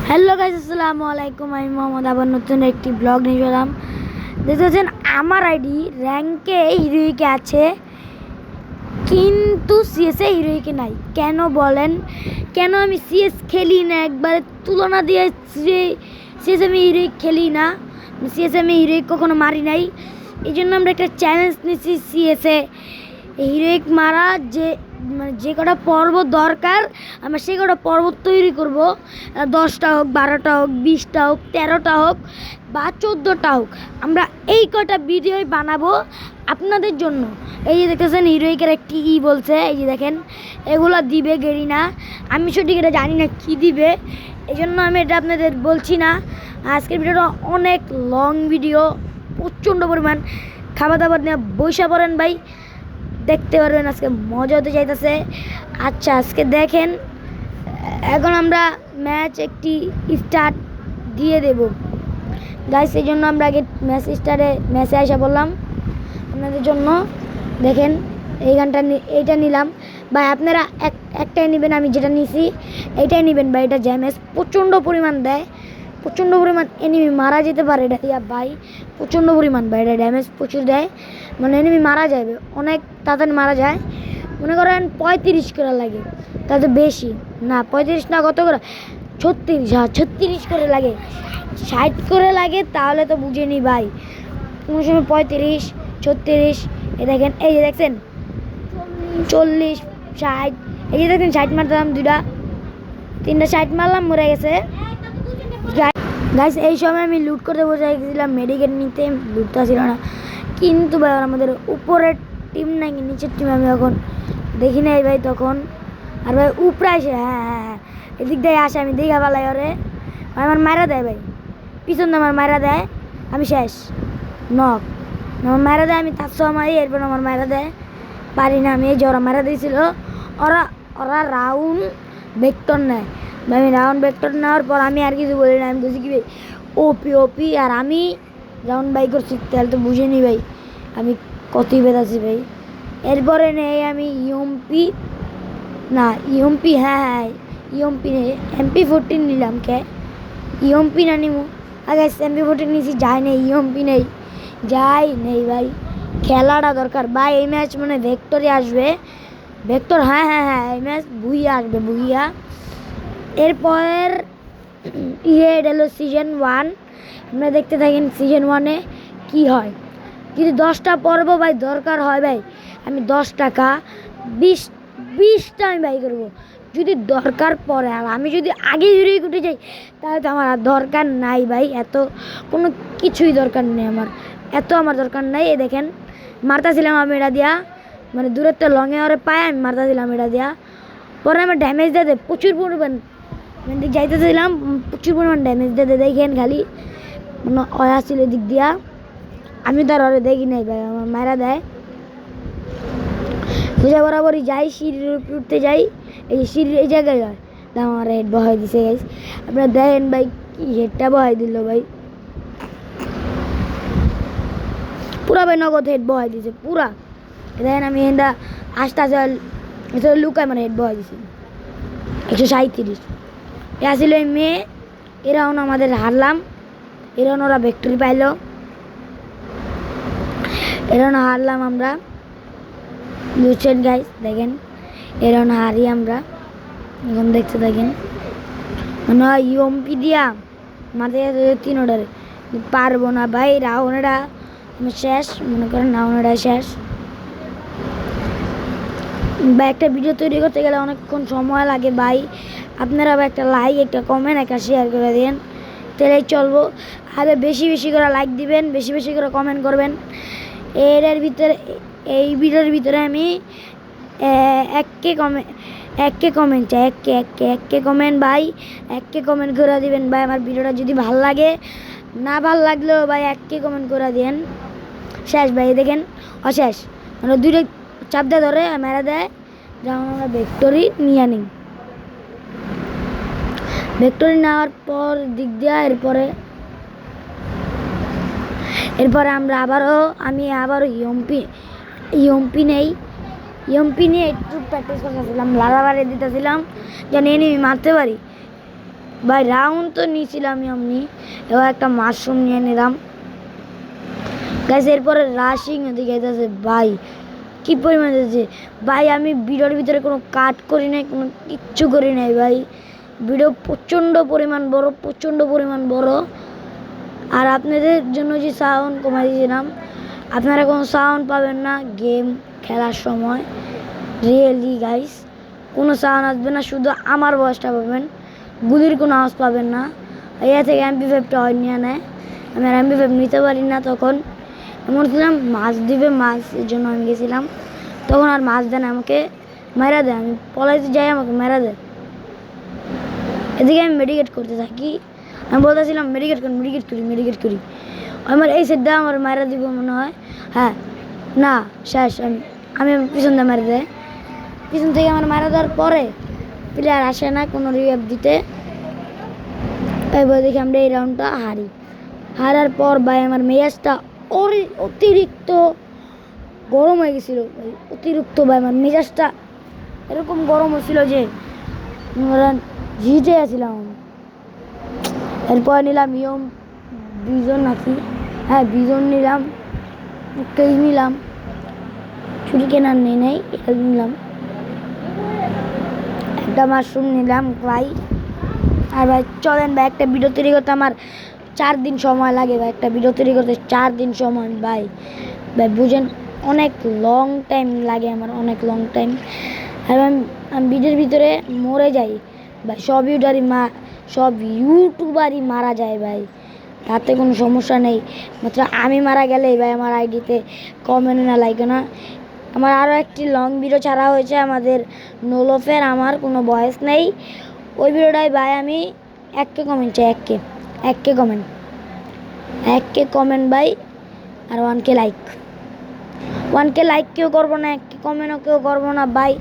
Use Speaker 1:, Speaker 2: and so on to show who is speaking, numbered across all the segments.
Speaker 1: Hello guys, আসসালামু আলাইকুম। আমি মোহাম্মদ আবার নতুন একটি ব্লগ নিয়ে এলাম। দেখতে পাচ্ছেন আমার আইডি র্যাঙ্কে হিরোইকে আছে, কিন্তু সিএসে হিরোইকে নাই। কেন বলেন? কেন আমি সিএস খেলি না? একবারে তুলনা দিয়ে সিএস আমি হিরোইক খেলি না, সিএস আমি হিরোইক কখনো মারি নাই। এই জন্য আমরা একটা চ্যালেঞ্জ নিচ্ছি সিএসে হিরোইক মারা। যে কটা পর্বত দরকার আমরা সে কটা পর্বত তৈরি করব। 10টা হোক, 12টা হোক, 20টা হোক, 13টা হোক বা 14টা হোক, আমরা এই কটা ভিডিওই বানাবো আপনাদের জন্য। এই যে দেখতেছেন হিরোইকের একটি বলছে, এই যে দেখেন এগুলো দিবে গেরিনা। আমি সঠিক এটা জানি না কি দিবে, এই জন্য আমি এটা আপনাদের বলছি না। আজকের ভিডিওটা অনেক লং ভিডিও, প্রচণ্ড পরিমাণ খাবার দাবার নিয়ে বসে পড়েন ভাই, দেখতে পারবেন। আজকে মজা হতে চাইতেছে। আচ্ছা, আজকে দেখেন, এখন আমরা ম্যাচ একটি স্টার্ট দিয়ে দেব গাইস। এই জন্য আমরা আগে ম্যাচে আসা বললাম আপনাদের জন্য। দেখেন এই গানটা, এইটা নিলাম ভাই। আপনারা একটাই নেবেন, আমি যেটা নিছি এইটাই নেবেন ভাই। এটা জ্যামেজ প্রচণ্ড পরিমাণ দেয়, প্রচণ্ড পরিমাণ এনিমি মারা যেতে পারে এটা দিয়া ভাই। প্রচণ্ড পরিমাণ ভাই, এটা ড্যামেজ প্রচুর দেয়, মানে এনিমি মারা যাবে অনেক তাড়াতাড়ি মারা যায়। মনে করেন 35 করে লাগে, তাতে বেশি না। 35 না, কত করে? 36। হ্যাঁ, 36 করে লাগে। 60 করে লাগে তাহলে তো বুঝে নি ভাই। কোনো সময় 35, 36। এ দেখেন, এই যে দেখছেন 40, 60। এই যে দেখেন 60 মারতাম, 2টা 3টা 60 মারলাম, মরে গেছে গাইস। এই সময় আমি লুট করতে বসে গেছিলাম মেডিকেট নিতে, লুটটা ছিল না। কিন্তু ভাই আমাদের উপরের টিম নাকি নিচের টিম আমি এখন দেখি নাই ভাই তখন। আর ভাই উপরে আসে, হ্যাঁ এদিক দিয়ে আসে, আমি দেখা পালাই ওরে। আমার মারা দেয় ভাই, পিছন আমার মারা দেয়, আমি শেষ নক। আমার মারা দেয়, আমি তার সময় এরপর আমার মারা দেয়, পারি না আমি। এই যে ওরা মারা দিয়েছিল, ওরা রাউন্ড ভেক্টর নেয় ভাই। আমি রাউন্ড ভেক্টর নেওয়ার পর আমি আর কিছু বলি না, আমি বুঝি কি ভাই ওপি। আর আমি রাউন্ড বাই করছি, তাহলে তো বুঝিনি ভাই আমি কতই বেদাছি ভাই। এরপরে নেই আমি ইউএমপি, হ্যাঁ ইউএমপি নেই, MP14 নিলাম। কে ইউএমপি না নিমু? আগে MP14 নিয়েছি, যাই নেই ইউএমপি নেই, যাই নেই ভাই। খেলাটা দরকার ভাই। এই ম্যাচ মানে ভেক্টরে আসবে, ভেক্টর। হ্যাঁ এই ম্যাচ বুইয়া আসবে, বুইয়া। এরপর এটা হলো সিজন 1। আমরা দেখতে থাকেন সিজন 1-এ কী হয়। যদি 10টা পর্ব ভাই দরকার হয় ভাই, আমি 10 টাকা 20টা আমি বাই করবো যদি দরকার পড়ে। আর আমি যদি আগে হিরোইক উঠে যাই তাহলে তো আমার আর দরকার নাই ভাই। এত কোনো কিছুই দরকার নেই আমার, এত আমার দরকার নাই। এই দেখেন মারতাছিলাম আমি এটা দিয়া, মানে দূরের তো লংয়ে ওরে পায়, আমি মারতাছিলাম এটা দিয়া। পরে আমার ড্যামেজ দিয়ে দেয় প্রচুর পরিমাণ, যাইতেছিলাম প্রচুর পরিমাণ ড্যামেজ দিয়ে দেয়। দেখেন খালি মানে অয়া ছিল দিক দিয়া, আমি তো আর ওরে দেখি নাই ভাই, আমার মারা দেয়। সোজা বরাবরই যাই, সিঁড়ির উপর উঠতে যাই, এই সিঁড়ির এই জায়গায় যায়, আমার হেড বহাই দিছে গাইস। আপনারা দেখেন ভাই কি হেডটা বহাই দিল ভাই, পুরা ভাই নগদ হেড বহাই দিছে পুরা। দেখেন আমি এটা আস্তে আস্তে লুকায় মানে হেড বহাই দিছি। 137 এ আসছিল এই মেয়ে। এরাও আমাদের হারলাম, এরাও ওরা ভিক্টরি পাইল, এরাও হারলাম আমরা, বুঝছেন গাইস। দেখেন এরাও হারি আমরা, এখন দেখতে থাকেন। মানে ইউএমপি দিয়া মাথায় 3 অর্ডারে পারবো না ভাই। রাউন্ডটা শেষ, মনে করেন রাউন্ডটা শেষ ভাই। একটা ভিডিও তৈরি করতে গেলে অনেকক্ষণ সময় লাগে ভাই। আপনারা একটা লাইক, একটা কমেন্ট, একটা শেয়ার করে দিন, তাহলেই চলবো। আর বেশি বেশি করে লাইক দিবেন, বেশি বেশি করে কমেন্ট করবেন। এর ভিতরে, এই ভিডিওর ভিতরে আমি 1K কমেন্ট চাই, 1K কমেন্ট ভাই। 1K কমেন্ট করে দিবেন ভাই। আমার ভিডিওটা যদি ভালো লাগে, না ভালো লাগলেও ভাই 1K কমেন্ট করে দেন। শেষ ভাই, দেখেন অশেষ, মানে 2টা চাপ দিয়ে ধরে মেরা দেয়। যেমন আমরা ভিক্টরি নিয়ে নিই, ভিক্টরি নেওয়ার পর দিক দেওয়া। এরপরে আমরা আমি আবারও ইউএমপি নেই। ইউএমপি নিয়ে একটু প্র্যাকটিস করতেছিলাম, লাড়াবাড়ি দিতেছিলাম যেন এনিমি মারতে পারি। ভাই রাউন্ড তো নিয়েছিলাম আমি, এবার একটা মাশরুম নিয়ে নিলাম গাইস। এরপরে রাশিং এদিকে যাচ্ছে ভাই, কি পরিমাণ যাচ্ছে ভাই। আমি ভিডিওর ভিতরে কোনো কাট করি নাই, কোনো কিচ্ছু করি নাই ভাই। ভিডিও প্রচণ্ড পরিমাণ বড়, প্রচণ্ড পরিমাণ বড়। আর আপনাদের জন্য যে সাউন্ড কমাই দিয়েছিলাম, আপনারা কোনো সাউন্ড পাবেন না গেম খেলার সময়, রিয়েলি গাইস কোনো সাউন্ড আসবে না, শুধু আমার ভয়েসটা পাবেন, গুলির কোনো আওয়াজ পাবেন না। এর থেকে MP5টা হয় নিয়ে নেয়, আমি আর MP5 নিতে পারি না। তখন এমন ছিলাম মাছ দিবে, মাছের জন্য আমি গেছিলাম, তখন আর মাছ দেন আমাকে মেরা দেয়, আমি পলাইতে যাই আমাকে মেরা দেয়। এদিকে আমি মেডিকেট করতে থাকি, আমি বলতেছিলাম মেডিকেট করি মেডিকেট করি মেডিকেট করি। আমার এই সেটটা আমার মেরা দিব মনে হয়, হ্যাঁ না শেষ। আমি পিছন দিয়ে মেরে দেয়, পিছন থেকে আমার মারা দেওয়ার পরে প্লেয়ার আসে না কোনো রিভাইভ দিতে। এবার দেখি আমরা এই রাউন্ডটা হারার পর ভাই আমার মেজাজটা অতিরিক্ত গরম হয়ে গেছিলো ভাই, অতিরিক্ত ভাই আমার মেজাজটা এরকম গরম হয়েছিল যে জিতে আসছিলাম আমি। এরপর নিলাম ইয়ম বিজন নাকি, হ্যাঁ বিজন নিলাম, কেজ নিলাম, ছুরি কেনার নেই এটা নিলাম, একটা মাশরুম নিলাম ভাই। আর ভাই চলেন ভাই একটা ভিডিও তৈরি করতে আমার 4 দিন সময় লাগে ভাই, একটা ভিডিও তৈরি করতে 4 দিন সময় ভাই। ভাই বুঝেন অনেক লং টাইম লাগে আমার, অনেক লং টাইম। আর আমি ভিডিওর ভিতরে মরে যাই ভাই, সব ইউটিউবারই মারা যায় ভাই, তাতে কোনো সমস্যা নেই। মাত্র আমি মারা গেলেই ভাই আমার আইডিতে কমেন্ট না লাইক না। আমার আরও একটি লং ভিডিও ছাড়া হয়েছে আমাদের নোলফের, আমার কোনো ভয়েস নেই, ওই ভিডিওটাই ভাই আমি 1K কমেন্ট চাই, 1K কমেন্ট, 1K কমেন্ট ভাই, আর 1K লাইক। 1K লাইক কেউ করবো না, 1K কমেন্টও কেউ করবো না ভাই।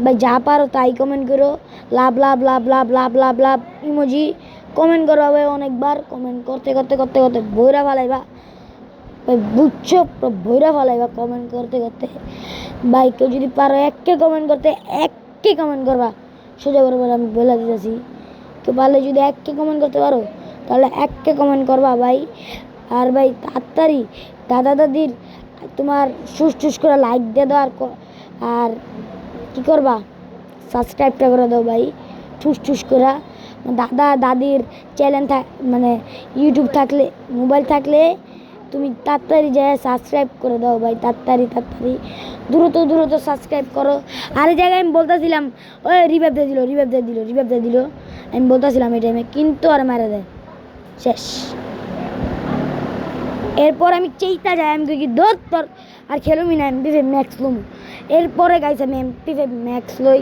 Speaker 1: ভাই যা পারো তাই কমেন্ট করো, লাভ লাভ লাভ লাভ লাভ লাভ লাভ ইমোজি কমেন্ট করবা ভাই, অনেকবার কমেন্ট করতে করতে করতে করতে বইরা ফেলাইবা ভাই, বুঝছো বইরা ফেলাইবা কমেন্ট করতে করতে ভাই। কেউ যদি পারো 1K কমেন্ট করতে, 1K কমেন্ট করবা সোজা বরাবর, আমি বলে দিতেছি। কেউ পারলে যদি 1K কমেন্ট করতে পারো তাহলে 1K কমেন্ট করবা ভাই। আর ভাই তাড়াতাড়ি দাদা দাদির তোমার সুস করে লাইক দিয়ে দাও, আর কী করবা সাবস্ক্রাইবটা করে দাও ভাই ঠুস করে। দাদা দাদির চ্যানেল মানে ইউটিউব থাকলে, মোবাইল থাকলে তুমি তাড়াতাড়ি যায় সাবস্ক্রাইব করে দাও ভাই, তাড়াতাড়ি দ্রুত সাবস্ক্রাইব করো। আর এই জায়গায় আমি বলতেছিলাম ওই রিভাইভ দিয়ে দিল, আমি বলতেছিলাম এই টাইমে, কিন্তু আর মারা দেয় শেষ। এরপর আমি চেইতা যাই, আমি দেখি তোর আর খেলুমি না, MP5 ম্যাক্স লুম। এরপরে গাইছে আমি MP5 ম্যাক্স লই,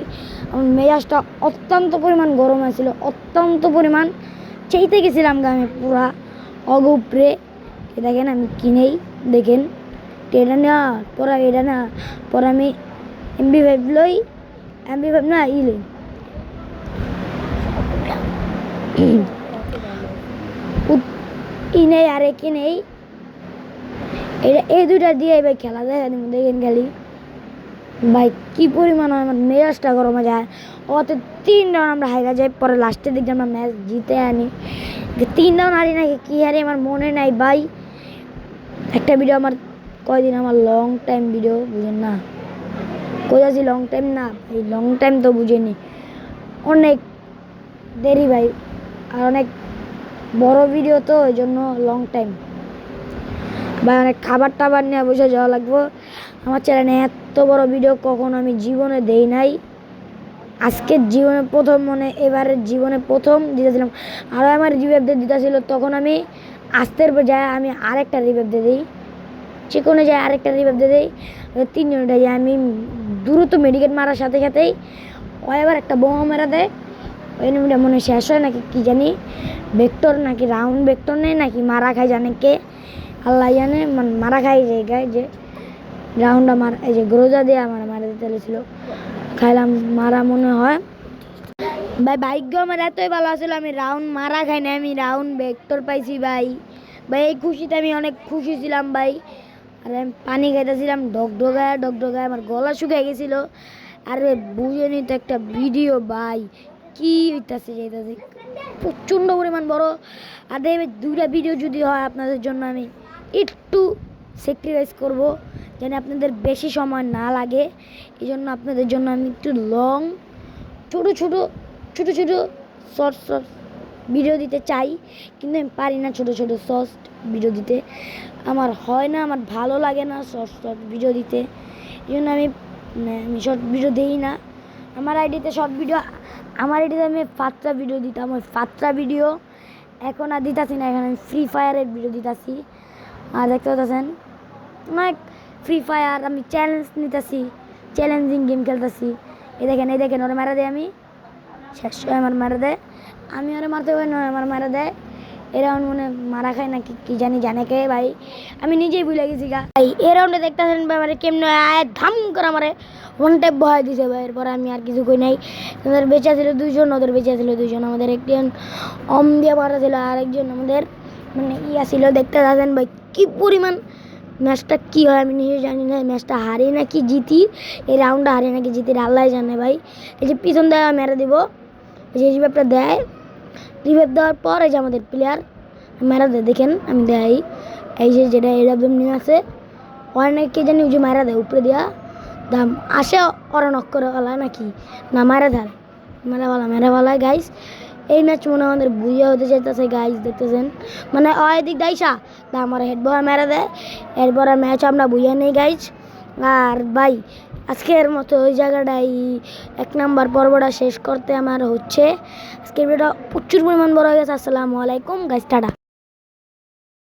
Speaker 1: আমার মেজাজটা অত্যন্ত পরিমাণ গরম হয়েছিল, অত্যন্ত পরিমাণ চেইতে গেছিলাম আমি পুরা অগুপরে। দেখেন আমি কিনেই দেখেন এটা নেওয়া পরে এটা না, পরে আমি MP5 লই, MP5 না লই নেই আর একে নেই, এটা এই দুইটা দিয়ে ভাই খেলা যায় দেখেন খালি ভাই কি পরিমাণ আমার মেজাজটা গরমে যায়। ওতে 3 রাউন্ড আমরা হাইরা যাই, পরে লাস্টের দিকে আমরা ম্যাচ জিতে আনি। 3 রাউন্ড হারি নাকি কি হারি আমার মনে নাই ভাই। একটা ভিডিও আমার কয়দিন আমার লং টাইম ভিডিও বুঝেন না, কোথাছি লং টাইম না ভাই, লং টাইম তো বুঝেনি, অনেক দেরি ভাই, আর অনেক বড় ভিডিও তো ওই জন্য লং টাইম ভাই। অনেক খাবার টাবার নিয়ে বসে যাওয়া লাগবো। আমার চ্যানেলে এত বড় ভিডিও কখনো আমি জীবনে দেই নাই, আজকের জীবনে প্রথম, এবারের জীবনে প্রথম দিতেছিলাম। আরও আমার রিভাইভ দিয়ে দিতেছিল, তখন আমি আস্তের যায় আমি আরেকটা রিভাইভ দিয়ে দিই, চিকনে যায় আরেকটা রিভাইভ দিয়ে দিই, 3 মিনিটে যায় আমি দ্রুত মেডিকেট মারার সাথে সাথেই ও এবার একটা বোমা মেরা দেয়। ওই এনিমিটা মনে শেষ হয় নাকি কি জানি, ভেক্টর নাকি রাউন্ড ভেক্টর নেই নাকি মারা খায় জানে কে, আল্লাহ জানে। মারা খাই জায়গায় যে রাউন্ডটা এই যে গ্রোজা দিয়ে আমার মারা দিতে ছিল, খাইলাম মারা মনে হয় ভাই। ভাগ্য আমার এতই ভালো আসলে আমি রাউন্ড মারা খাই না, আমি রাউন্ড ভেক্টর পাইছি ভাই। এই খুশিতে আমি অনেক খুশি ছিলাম ভাই। আর আমি পানি খাইতেছিলাম ডগডগায় আমার গলা শুকিয়ে গেছিল। আর বুঝে নিতে একটা ভিডিও ভাই কি হইতাছে প্রচণ্ড পরিমাণ বড়। আর দেখবে 2টা ভিডিও যদি হয় আপনাদের জন্য আমি একটু স্যাক্রিফাইস করব, যেন আপনাদের বেশি সময় না লাগে। এই জন্য আপনাদের জন্য আমি একটু লং ছোটো ছোটো শর্ট ভিডিও দিতে চাই, কিন্তু আমি পারি না ছোটো শর্ট ভিডিও দিতে। আমার হয় না, আমার ভালো লাগে না শর্ট ভিডিও দিতে। এই জন্য আমি শর্ট ভিডিও দিই না। আমার আইডিতে আমি 5টা ভিডিও দিতাম, ওই 5টা ভিডিও এখন আর দিতাছি না। এখন আমি ফ্রি ফায়ারের ভিডিও দিতাছি। আর দেখতে পাচ্ছেন অনেক ফ্রি ফায়ার আমি চ্যালেঞ্জ নিতেছি, চ্যালেঞ্জিং গেম খেলতেছি। এই দেখেন ওরা মারা দেয়, আমি শেষ আমার মারা দেয়, আমি ওরা মারতে পারি না, আমার মারা দেয়। এ রাউন্ড মনে মারা খায় নাকি কি জানে কে ভাই, আমি নিজেই ভুলে গেছি গা ভাই। এ রাউন্ডে দেখতেছেন ব্যাপারে কেমন ধাম করে আমারে ওয়ান টাইপ বহাই দিছে ভাই। এরপরে আমি আর কিছু কই নাই। ওদের বেঁচে ছিল 2জন, আমাদের একটি অম দিয়ে মারা ছিল, আর একজন আমাদের মানে ছিল। দেখতে থাকেন ভাই কি পরিমাণ ম্যাচটা কি হয় আমি নিজে জানি না। ম্যাচটা হারি নাকি জিতি, এই রাউন্ডটা হারি নাকি জিতি আল্লাহ জানে ভাই। এই যে পিছন দেয় মেরে দেবো, এই যে রিভাইভটা দেয়, রিভাইভ দেওয়ার পর এই যে আমাদের প্লেয়ার মেরা দেয়। দেখেন আমি দেয় এই যে যেটা এরকম নিয়ে আছে অনেকে জানি ওই যে মারা দেয় উপরে দিয়া দাম আসে ওরা নক করে বলা নাকি না মারা ধার মেরা গাইস। এই ম্যাচ মনে আমাদের বুঝে হতে চাইতেছে গাইস, দেখতেছেন মানে দিক দাইসা দা আমার হেড বয় মেরা দেয়। এরপর ম্যাচ আমরা বুঝে নেই গাইস। আর ভাই আজকের মতো ওই জায়গাটাই 1 নাম্বার পর্বটা শেষ করতে আমার হচ্ছে। আজকের ভিডিওটা প্রচুর পরিমাণ বড় হয়ে গেছে। আসসালামু আলাইকুম গাইস, টাটা।